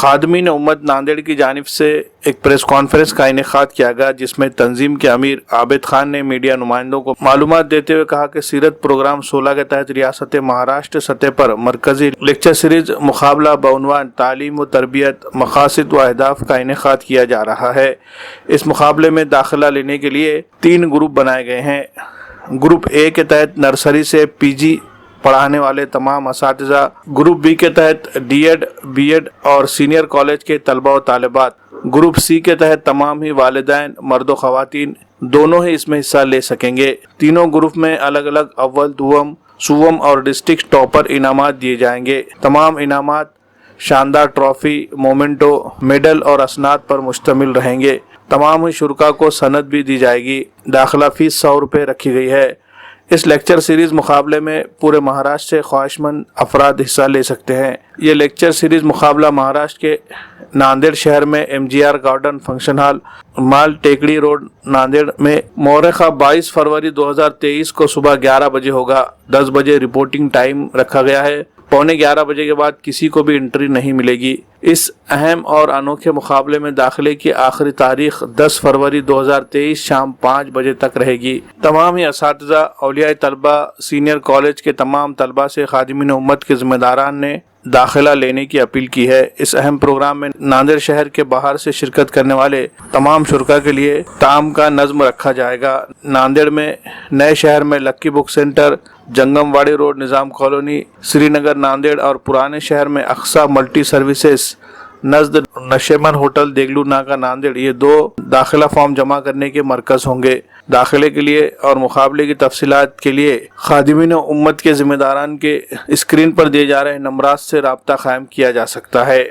खादमीन उम्मत नांदेड़ की जानिब से एक प्रेस कॉन्फ्रेंस का इनेकाद किया गया, जिसमें तंजीम के अमीर आबिद खान ने मीडिया नुमाइंदों को मालूमात देते हुए कहा कि सीरत प्रोग्राम 16 के तहत रियासत महाराष्ट्र सतह पर मरकजी लेक्चर सीरीज मुकाबला बउनवान तालीम व तरबियत मकासद व अहदाफ का इनेकाद किया जा रहा है। इस मुकाबले में दाखिला लेने के लिए 3 ग्रुप बनाए गए हैं। ग्रुप ए के तहत नर्सरी से पीजी पढ़ाने वाले तमाम असातिज़ा, ग्रुप बी के तहत डीएड, बीएड और सीनियर कॉलेज के तलबा व तालिबात, ग्रुप सी के तहत तमाम ही वालिदैन मर्द व ख़वातीन दोनों ही इसमें हिस्सा ले सकेंगे। तीनों ग्रुप में अलग अलग अव्वल, दुअम, सुवम और डिस्ट्रिक्ट टॉपर इनामात दिए जाएंगे। तमाम इनामात शानदार ट्रॉफी, मोमेंटो, मेडल और असनाद पर मुश्तमिल रहेंगे। तमाम ही शुरका को सनद भी दी जाएगी। दाखिला फीस 100 रुपये रखी गई है। इस लेक्चर सीरीज़ मुकाबले में पूरे महाराष्ट्र से ख्वाहिशमंद अफराद हिस्सा ले सकते हैं। ये लेक्चर सीरीज़ मुकाबला महाराष्ट्र के नांदेड़ शहर में एमजीआर गार्डन फंक्शन हॉल, माल टेकड़ी रोड, नांदेड़ में मौरखा 22 फरवरी 2023 को सुबह 11 बजे होगा। 10 बजे रिपोर्टिंग टाइम रखा गया है। 11:15 बजे के बाद किसी को भी एंट्री नहीं मिलेगी। इस अहम और अनोखे मुकाबले में दाखिले की आखिरी तारीख 10 फरवरी 2023 शाम 5 बजे तक रहेगी। तमाम ही असातिज़ा, औलिया तलबा, सीनियर कॉलेज के तमाम तलबा से खादिमीन उम्मत के ज़िम्मेदारान ने दाखिला लेने की अपील की है। इस अहम प्रोग्राम में नांदेड़ शहर के बाहर से शिरकत करने वाले तमाम शुरका के लिए ताम का नज़्म रखा जाएगा। नांदेड़ में नए शहर में Lucky Book Centre, Jangamwadi Road, Nizam Colony, Srinagar Nanded और पुराने शहर में अक्सा मल्टी सर्विसेज नज़द नशेमन होटल, देगलू नाका नांदेड़, ये 2 दाखिला फॉर्म जमा करने के मरकज़ होंगे। दाखिले के लिए और मुकाबले की तफसीलात के लिए खादिमीन उम्मत के ज़िम्मेदारान के स्क्रीन पर दिए जा रहे नंबरात से रब्ता कायम किया जा सकता है।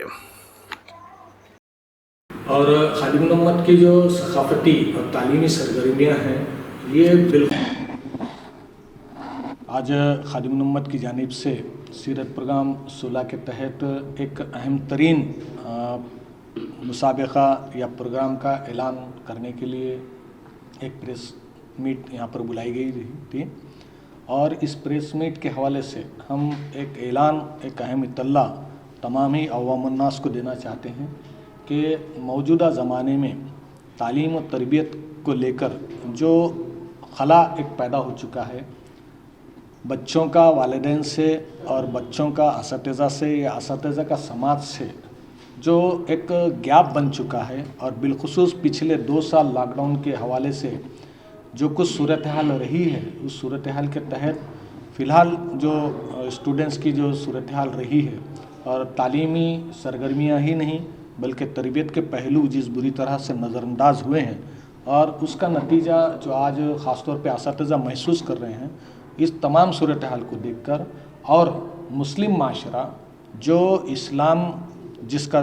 और खादिमीन उम्मत की जो सकाफती और तालीमी सरगर्मियाँ हैं, ये बिल्कुल आज खादिमीन उम्मत की जानिब से सीरत प्रोग्राम 16 के तहत एक अहम तरीन मुसाबका या प्रोग्राम का ऐलान करने के लिए एक प्रेस मीट यहाँ पर बुलाई गई थी। और इस प्रेस मीट के हवाले से हम एक ऐलान, एक अहम इत्तला तमाम ही अवामुन्नास को देना चाहते हैं कि मौजूदा ज़माने में तालीम और तरबियत को लेकर जो खला एक पैदा हो चुका है, बच्चों का वालिदैन से और बच्चों का असातिज़ा से या असातिज़ा का समाज से जो एक गैप बन चुका है, और बिलखुसूस पिछले 2 साल लॉकडाउन के हवाले से जो कुछ सूरत हाल रही है, उस सूरत हाल के तहत फ़िलहाल जो स्टूडेंट्स की जो सूरत हाल रही है, और तालीमी सरगर्मियाँ ही नहीं बल्कि तरबियत के पहलू जिस बुरी तरह से नज़रअंदाज हुए हैं, और उसका नतीजा जो आज ख़ास तौर पे असातिज़ा महसूस कर रहे हैं, इस तमाम सूरत हाल को देखकर और मुस्लिम माशरा जो इस्लाम, जिसका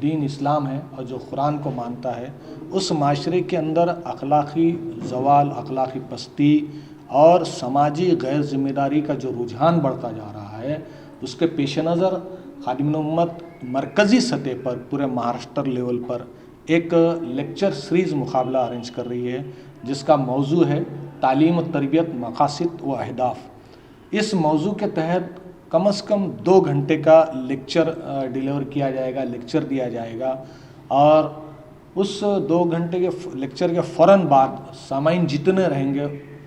दीन इस्लाम है और जो कुरान को मानता है, उस माशरे के अंदर अखलाक़ी ज़वाल, अखलाक़ी पस्ती और समाजी गैर ज़िम्मेदारी का जो रुझान बढ़ता जा रहा है, उसके पेश नज़र खादिमीन उम्मत मरकज़ी सतह पर पूरे महाराष्ट्र लेवल पर एक लेक्चर सीरीज़ मुकाबला अरेंज कर रही है, जिसका मौजू है तालीम और तरबियत मकासद व अहदाफ। इस मौजू के तहत कम से कम 2 घंटे का लेक्चर डिलीवर किया जाएगा, लेक्चर दिया जाएगा, और उस 2 घंटे के लेक्चर के फ़ौरन बाद सामाइन जितने रहेंगे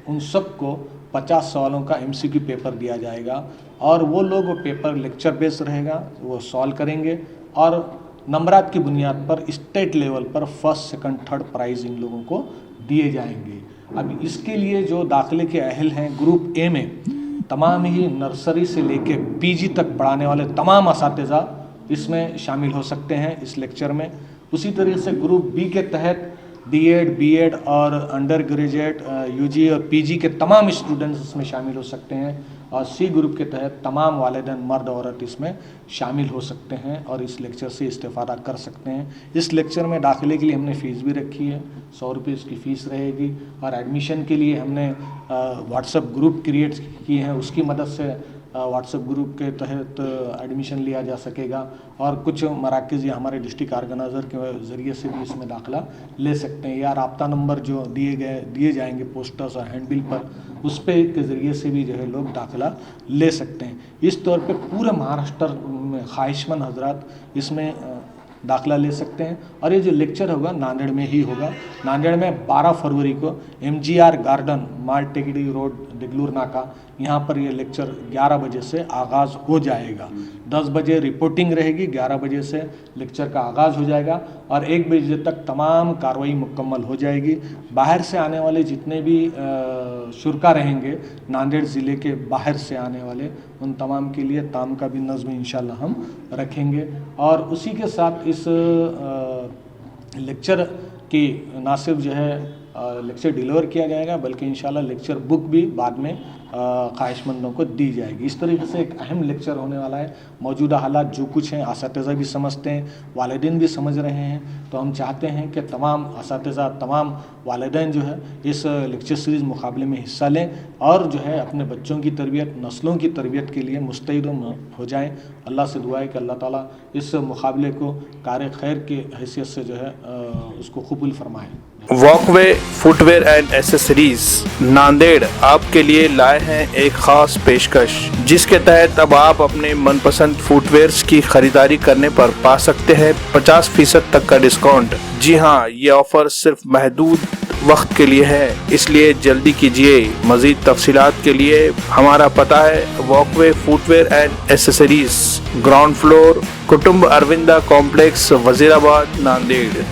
उन सब को 50 सवालों का MCQ पेपर दिया जाएगा, और वो लोग वो पेपर लेक्चर बेस्ड रहेगा, वो सॉल्व करेंगे, और नंबरात की बुनियाद पर स्टेट लेवल पर फर्स्ट, सेकंड, थर्ड प्राइज़ इन लोगों को दिए जाएंगे। अब इसके लिए जो दाखिले के अहल हैं, ग्रुप ए में तमाम ही नर्सरी से लेके पीजी तक पढ़ाने वाले तमाम असातिज़ा इसमें शामिल हो सकते हैं इस लेक्चर में। उसी तरीके से ग्रुप बी के तहत डीएड, बीएड और अंडर ग्रेजुएट, यूजी और पीजी के तमाम स्टूडेंट्स इसमें शामिल हो सकते हैं, और सी ग्रुप के तहत तमाम वालिदैन मर्द औरत इसमें शामिल हो सकते हैं और इस लेक्चर से इस्तेफ़ादा कर सकते हैं। इस लेक्चर में दाखिले के लिए हमने फ़ीस भी रखी है, 100 रुपये इसकी फ़ीस रहेगी, और एडमिशन के लिए हमने व्हाट्सएप ग्रुप क्रिएट किए हैं, उसकी मदद से व्हाट्सएप ग्रुप के तहत एडमिशन लिया जा सकेगा और कुछ मराकज़ या हमारे डिस्ट्रिक्ट ऑर्गेनाइज़र के ज़रिए से भी इसमें दाखिला ले सकते हैं, या राब्ता नंबर जो दिए जाएंगे पोस्टर्स और हैंडबिल पर, उस पे के ज़रिए से भी जो है लोग दाखिला ले सकते हैं। इस तौर पे पूरे महाराष्ट्र में ख्वाहिशमंद हजरात इसमें दाखिला ले सकते हैं। और ये जो लेक्चर होगा नांदेड़ में ही होगा। नांदेड़ में 12 फरवरी को MGR गार्डन, माल टेकड़ी रोड, दिगलूर नाका, यहाँ पर ये लेक्चर 11 बजे से आगाज़ हो जाएगा। 10 बजे रिपोर्टिंग रहेगी, 11 बजे से लेक्चर का आगाज़ हो जाएगा और 1 बजे तक तमाम कार्रवाई मुकम्मल हो जाएगी। बाहर से आने वाले जितने भी शुरका रहेंगे नांदेड़ ज़िले के बाहर से आने वाले, उन तमाम के लिए ताम का भी नज़्म इंशाल्लाह हम रखेंगे। और उसी के साथ इस लेक्चर की ना सिर्फ जो है लेक्चर डिलीवर किया जाएगा, बल्कि इंशाल्लाह लेक्चर बुक भी बाद में ख्वाहिशमंदों को दी जाएगी। इस तरीके से एक अहम लेक्चर होने वाला है। मौजूदा हालात जो कुछ हैं असातिज़ा भी समझते हैं, वालिदैन भी समझ रहे हैं, तो हम चाहते हैं कि तमाम असातिज़ा, तमाम वालिदैन जो है इस लेक्चर सीरीज़ मुकाबले में हिस्सा लें और जो है अपने बच्चों की तरबियत, नस्लों की तरबियत के लिए मुस्तैद हो जाएं। अल्लाह से दुआ है कि अल्लाह ताला इस मुकाबले को कार खैर की हैसियत से जो है उसको कबूल फरमाए। Walkway footwear and accessories Nanded आपके लिए लाए हैं एक खास पेशकश, जिसके तहत अब आप अपने मनपसंद फुटवेयर्स की खरीदारी करने पर पा सकते हैं 50% तक का डिस्काउंट। जी हाँ, ये ऑफर सिर्फ महदूद वक्त के लिए है, इसलिए जल्दी कीजिए। मजीद तफसीलात के लिए हमारा पता है walkway footwear and accessories, ground floor, कुटुंब अरविंदा कॉम्प्लेक्स, वजीराबाद, नांदेड़।